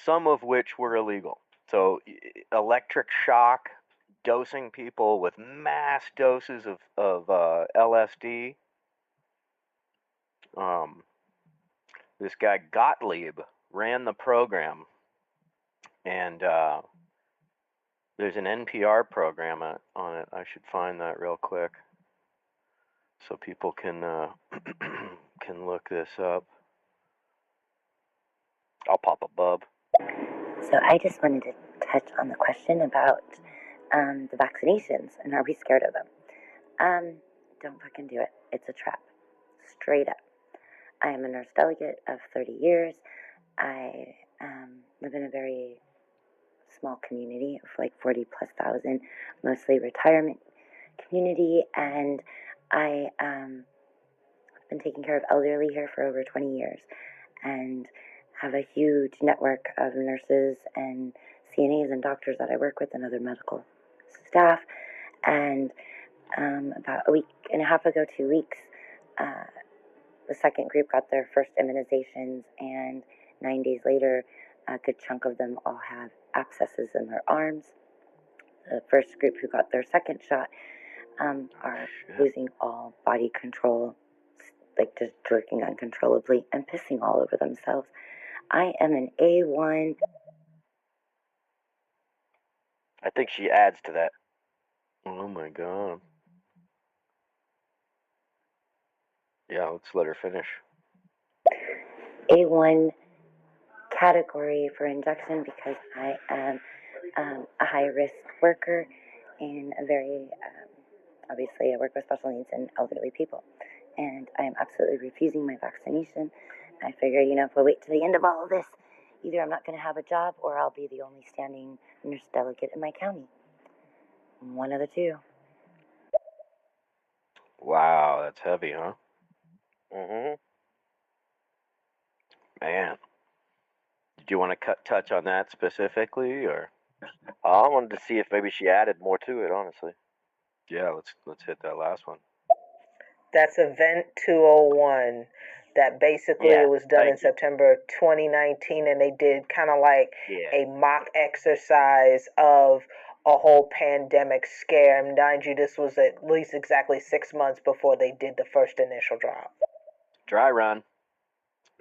some of which were illegal. So electric shock, dosing people with mass doses of LSD. This guy Gottlieb ran the program, and there's an NPR program on it. I should find that real quick so people can can look this up. I'll pop a bub. So I just wanted to touch on the question about the vaccinations and are we scared of them? Don't fucking do it. It's a trap. Straight up. I am a nurse delegate of 30 years. I live in a very small community of like 40 plus thousand, mostly retirement community, and I have been taking care of elderly here for over 20 years and have a huge network of nurses and CNAs and doctors that I work with and other medical staff. And about a week and a half ago, 2 weeks, the second group got their first immunizations, and 9 days later, a good chunk of them all have abscesses in their arms. The first group who got their second shot are losing all body control, like just jerking uncontrollably and pissing all over themselves. I am an A1. I think she adds to that. Oh my god. Yeah, let's let her finish. A1 category for injection because I am a high-risk worker and a very, obviously I work with special needs and elderly people. And I am absolutely refusing my vaccination. I figure, if I wait to the end of all of this, either I'm not going to have a job or I'll be the only standing nurse delegate in my county. One of the two. Wow, that's heavy, huh? Mm-hmm. Man. Did you want to touch on that specifically, or? I wanted to see if maybe she added more to it, honestly. Yeah, let's hit that last one. That's Event 201. That basically it was done in September 2019, and they did kind of like a mock exercise of a whole pandemic scare. And mind you, this was at least exactly 6 months before they did the first initial drop. Dry run,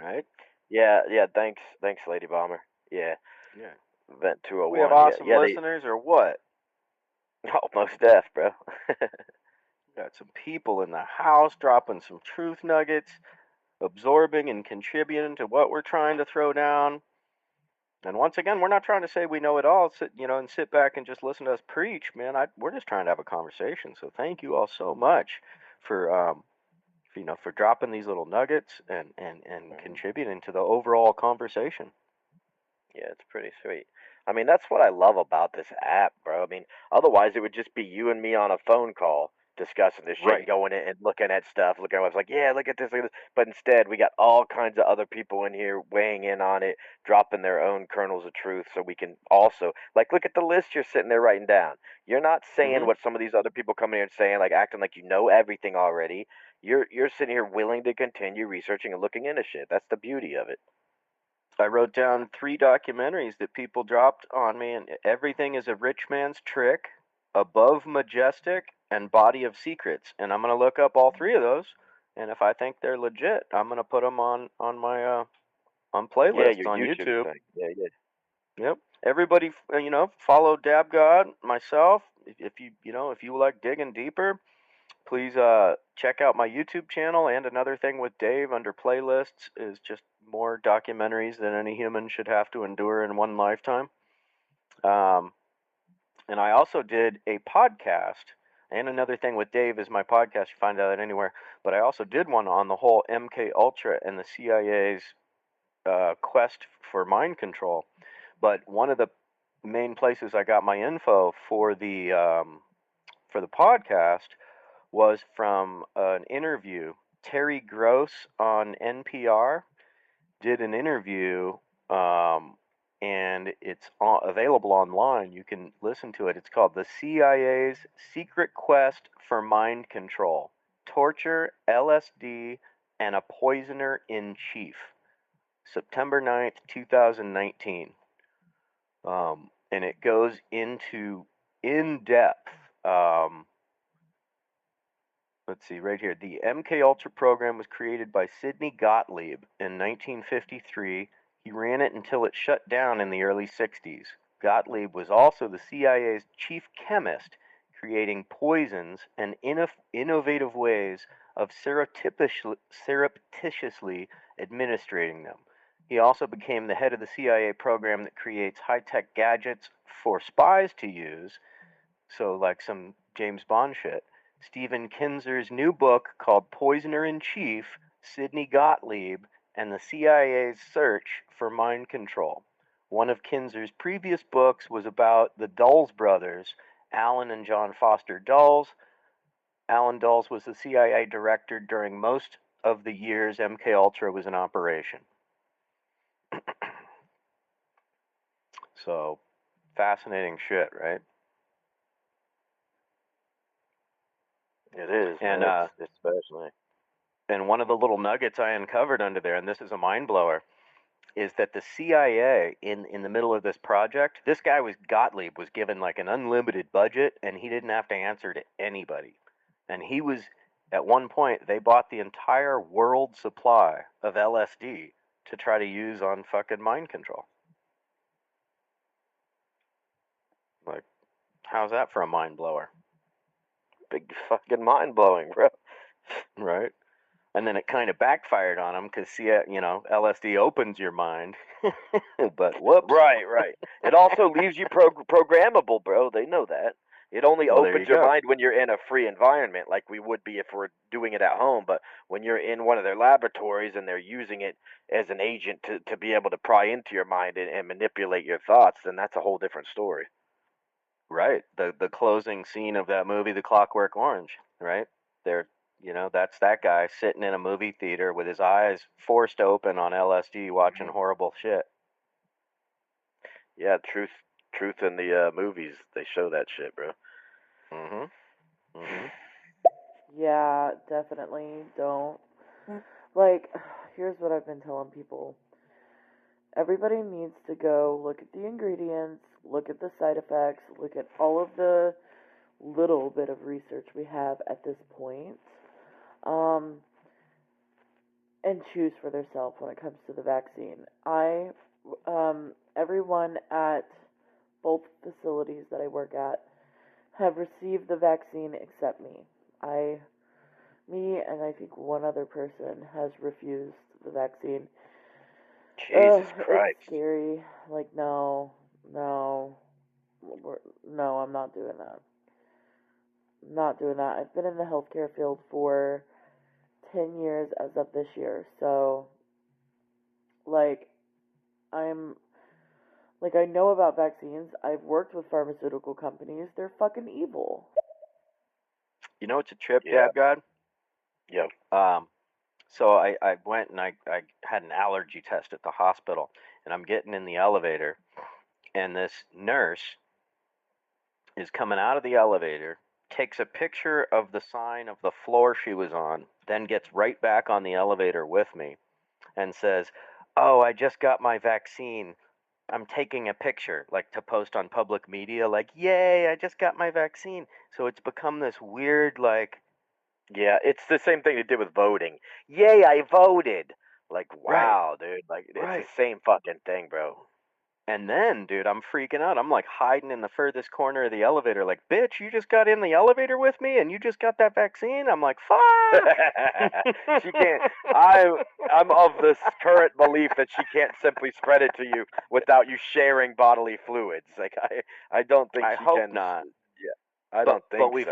right? Yeah. Thanks, Lady Bomber. Yeah. Event 201. We have awesome listeners, or what? Oh, most deaf, bro. Got some people in the house dropping some truth nuggets, absorbing and contributing to what we're trying to throw down. And once again, we're not trying to say we know it all, and sit back and just listen to us preach, man. We're just trying to have a conversation. So thank you all so much for for dropping these little nuggets and contributing to the overall conversation. Yeah, it's pretty sweet. I mean, that's what I love about this app, bro. I mean, otherwise it would just be you and me on a phone call discussing this shit, Right. going in and looking at stuff, looking at what's like, yeah, look at this, look at this. But instead, we got all kinds of other people in here weighing in on it, dropping their own kernels of truth, so we can also look at the list you're sitting there writing down. You're not saying what some of these other people coming here and saying, like acting like you know everything already. You're sitting here willing to continue researching and looking into shit. That's the beauty of it. I wrote down 3 documentaries that people dropped on me, and Everything is a Rich Man's Trick, Above Majestic, and Body of Secrets. And I'm going to look up all 3 of those, and if I think they're legit, I'm going to put them on my on playlists your on YouTube. thing. Yeah. Yep. Everybody, follow Dab God, myself. If you like digging deeper, please check out my YouTube channel. And another thing with Dave under playlists is just more documentaries than any human should have to endure in one lifetime. And I also did a podcast. And another thing with Dave is my podcast. You find out anywhere. But I also did one on the whole MK Ultra and the CIA's quest for mind control. But one of the main places I got my info for the podcast was from an interview. Terry Gross on NPR did an interview, and it's available online. You can listen to it. It's called The CIA's Secret Quest for Mind Control, Torture, LSD, and a Poisoner in Chief. September 9th, 2019. And it goes into in-depth. Let's see, right here. The MK Ultra program was created by Sidney Gottlieb in 1953. He ran it until it shut down in the early 60s. Gottlieb was also the CIA's chief chemist, creating poisons and innovative ways of surreptitiously administrating them. He also became the head of the CIA program that creates high-tech gadgets for spies to use, so like some James Bond shit. Stephen Kinzer's new book called Poisoner in Chief, Sidney Gottlieb, and the CIA's Search for Mind Control. One of Kinzer's previous books was about the Dulles brothers, Alan and John Foster Dulles. Alan Dulles was the CIA director during most of the years MK Ultra was in operation. So, fascinating shit, right? It is, and especially. And one of the little nuggets I uncovered under there, and this is a mind blower, is that the CIA in the middle of this project, this guy Gottlieb was given like an unlimited budget, and he didn't have to answer to anybody. And he was, at one point, they bought the entire world supply of LSD to try to use on fucking mind control. Like, how's that for a mind blower? Big fucking mind blowing, bro. Right? And then it kind of backfired on him because, LSD opens your mind. But whoops. Right. It also leaves you programmable, bro. They know that. It only opens your mind when you're in a free environment, like we would be if we're doing it at home. But when you're in one of their laboratories and they're using it as an agent to be able to pry into your mind and manipulate your thoughts, then that's a whole different story. Right. The closing scene of that movie, The Clockwork Orange, right? That's that guy sitting in a movie theater with his eyes forced open on LSD watching horrible shit. Yeah, truth in the movies, they show that shit, bro. Yeah, definitely don't. Like, here's what I've been telling people. Everybody needs to go look at the ingredients, look at the side effects, look at all of the little bit of research we have at this point, and choose for themselves when it comes to the vaccine. Everyone at both facilities that I work at have received the vaccine except me. Me and I think one other person has refused the vaccine. Jesus Christ. It's scary. Like, no, I'm not doing that. Not doing that. I've been in the healthcare field for 10 years as of this year. So, like, I'm Like, I know about vaccines. I've worked with pharmaceutical companies. They're fucking evil. You know what's a trip, Yeah. Dad God? Yep. So I went and I had an allergy test at the hospital, and I'm getting in the elevator, and this nurse is coming out of the elevator, takes a picture of the sign of the floor she was on, then gets right back on the elevator with me and says, "Oh, I just got my vaccine. I'm taking a picture," like to post on public media, like, "Yay, I just got my vaccine." So it's become this weird, like, yeah, it's the same thing they did with voting. Yay, I voted. Like, wow, dude. Like, it's Right. the same fucking thing, bro. And then, dude, I'm freaking out. I'm like hiding in the furthest corner of the elevator, like, "Bitch, you just got in the elevator with me and you just got that vaccine?" I'm like, "Fuck!" She can't. I'm of this current belief that she can't simply spread it to you without you sharing bodily fluids. Like, I don't think I she hope can. not. Yeah, I don't think but we've so.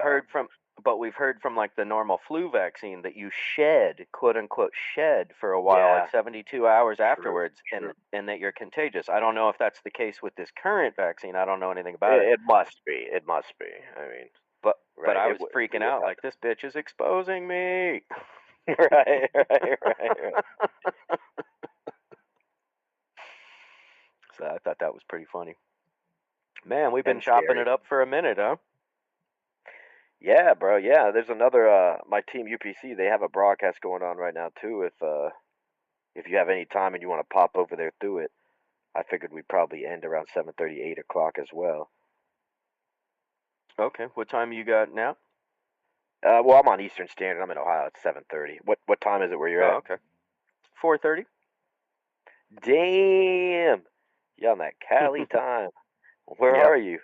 we've heard from like the normal flu vaccine that you shed, quote unquote, shed for a while, Yeah. like 72 hours True, afterwards, true. and that you're contagious. I don't know if that's the case with this current vaccine. I don't know anything about it. It must be. It must be. I mean, But right, I it was would- freaking out, like, this bitch is exposing me. right. So I thought that was pretty funny. Man, we've been And chopping scary. it up for a minute, huh? Yeah, bro. Yeah, there's another. My team UPC. They have a broadcast going on right now too. If you have any time and you want to pop over there through it, I figured we'd probably end around 7:30, 8 o'clock as well. Okay, what time you got now? Well, I'm on Eastern Standard. I'm in Ohio. It's 7:30. What time is it where you're at? Okay. 4:30. Damn. You're on that Cali time. Where Yep. are you?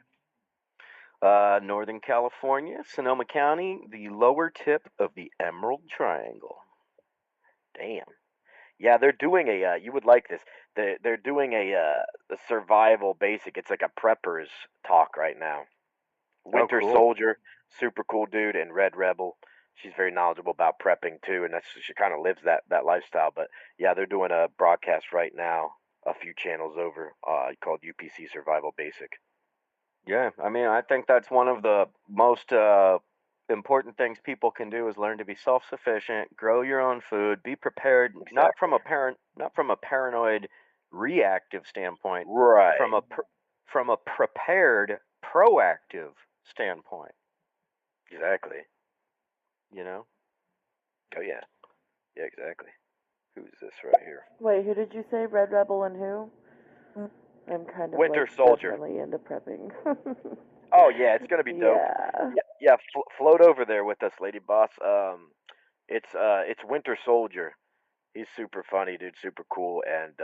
Northern California, Sonoma County, the lower tip of the Emerald Triangle. Damn. Yeah, they're doing a. You would like this. They're doing a survival basic. It's like a preppers talk right now. Winter cool. Soldier, super cool dude, and Red Rebel. She's very knowledgeable about prepping too, and she kind of lives that lifestyle. But yeah, they're doing a broadcast right now, a few channels over, called UPC Survival Basic. Yeah, I mean, I think that's one of the most important things people can do is learn to be self-sufficient, grow your own food, be prepared, Exactly. not from a paranoid reactive standpoint, Right. from a prepared proactive standpoint. Exactly. You know? Oh yeah. Yeah, exactly. Who's this right here? Wait, who did you say? Red Rebel and who? I'm kind of Winter like Soldier. definitely into prepping. Oh yeah, it's gonna be dope. Yeah. Yeah. Float over there with us, Lady Boss. It's Winter Soldier. He's super funny, dude. Super cool. And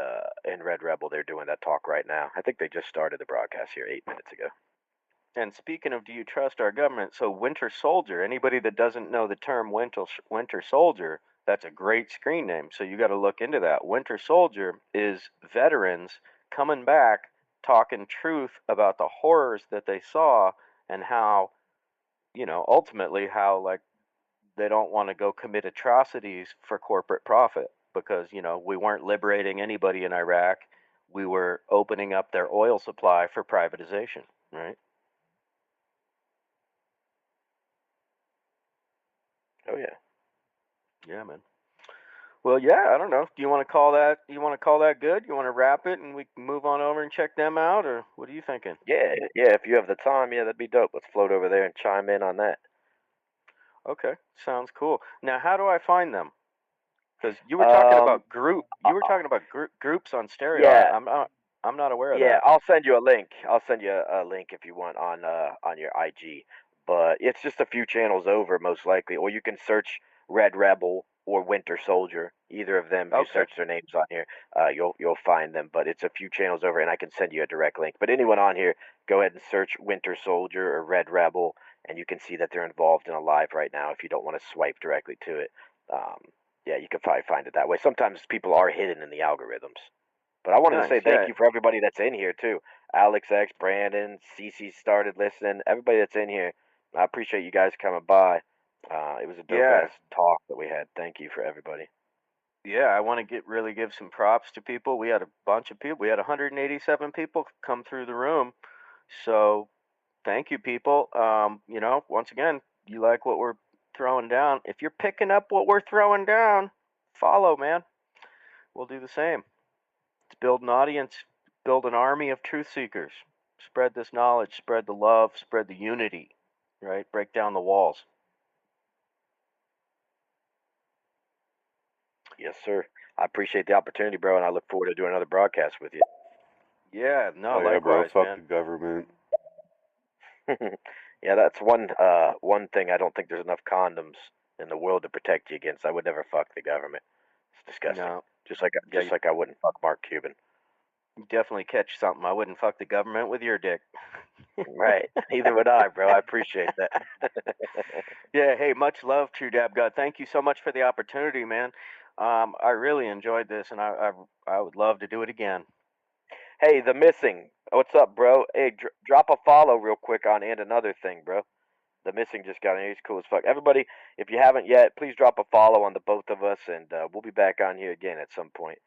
in Red Rebel, they're doing that talk right now. I think they just started the broadcast here 8 minutes ago. And speaking of, do you trust our government? So Winter Soldier, anybody that doesn't know the term Winter Soldier, that's a great screen name. So you got to look into that. Winter Soldier is veterans coming back talking truth about the horrors that they saw and how, ultimately how, like, they don't want to go commit atrocities for corporate profit because, we weren't liberating anybody in Iraq. We were opening up their oil supply for privatization, right? Oh yeah. Yeah, man. Well, yeah, I don't know. Do you want to call that? You want to call that good? You want to wrap it and we can move on over and check them out, or what are you thinking? Yeah. If you have the time, yeah, that'd be dope. Let's float over there and chime in on that. Okay, sounds cool. Now, how do I find them? Because you were talking about groups on Stereo. Yeah. I'm not aware of Yeah, that. I'll send you a link. I'll send you a link if you want on your IG. But it's just a few channels over, most likely. Or you can search Red Rebel or Winter Soldier. Either of them, if you search their names on here, you'll find them. But it's a few channels over, and I can send you a direct link. But anyone on here, go ahead and search Winter Soldier or Red Rebel, and you can see that they're involved in a live right now. If you don't want to swipe directly to it, yeah, you can probably find it that way. Sometimes people are hidden in the algorithms. But I wanted to say thank you for everybody that's in here too. Alex X, Brandon, Cece started listening. Everybody that's in here, I appreciate you guys coming by. It was a dope ass talk that we had. Thank you for everybody. Yeah, I want to really give some props to people. We had a bunch of people. We had 187 people come through the room. So thank you, people. Once again, you like what we're throwing down. If you're picking up what we're throwing down, follow, man. We'll do the same. Let's build an audience, build an army of truth seekers. Spread this knowledge, spread the love, spread the unity, right? Break down the walls. Yes, sir. I appreciate the opportunity, bro, and I look forward to doing another broadcast with you. Yeah, no, likewise, bro. Fuck man. The government. Yeah, that's one thing. I don't think there's enough condoms in the world to protect you against. I would never fuck the government. It's disgusting. No. Just like I wouldn't fuck Mark Cuban. You definitely catch something. I wouldn't fuck the government with your dick. Right. Neither would I, bro. I appreciate that. Yeah, hey, much love, True Dab God. Thank you so much for the opportunity, man. I really enjoyed this, and I would love to do it again. Hey, The Missing. What's up, bro? Hey, drop a follow real quick on And Another Thing, bro. The Missing just got in. He's cool as fuck. Everybody, if you haven't yet, please drop a follow on the both of us, and we'll be back on here again at some point.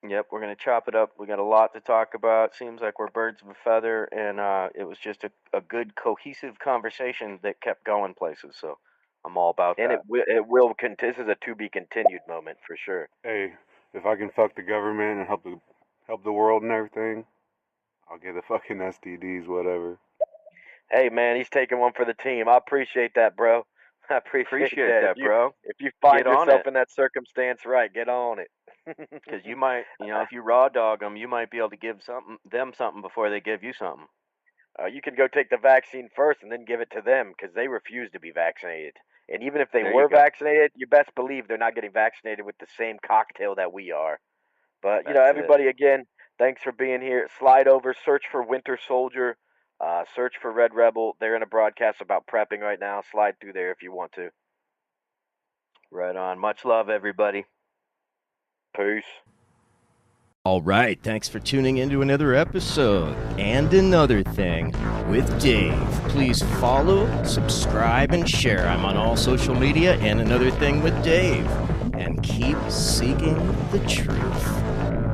Yep, we're going to chop it up. We got a lot to talk about. Seems like we're birds of a feather, and it was just a good, cohesive conversation that kept going places, so I'm all about and that. And it will this is a to-be-continued moment for sure. Hey, if I can fuck the government and help the world and everything, I'll get the fucking STDs, whatever. Hey, man, he's taking one for the team. I appreciate that, bro. I appreciate that, bro. If you find yourself in that circumstance, right, get on it. Because you might, if you raw dog them, you might be able to give them something before they give you something. You can go take the vaccine first and then give it to them because they refuse to be vaccinated. And even if they were vaccinated, you best believe they're not getting vaccinated with the same cocktail that we are. But, everybody, again, thanks for being here. Slide over, search for Winter Soldier, search for Red Rebel. They're in a broadcast about prepping right now. Slide through there if you want to. Right on. Much love, everybody. Peace. All right, thanks for tuning into another episode and Another Thing with Dave. Please follow, subscribe, and share. I'm on all social media and Another Thing with Dave. And keep seeking the truth.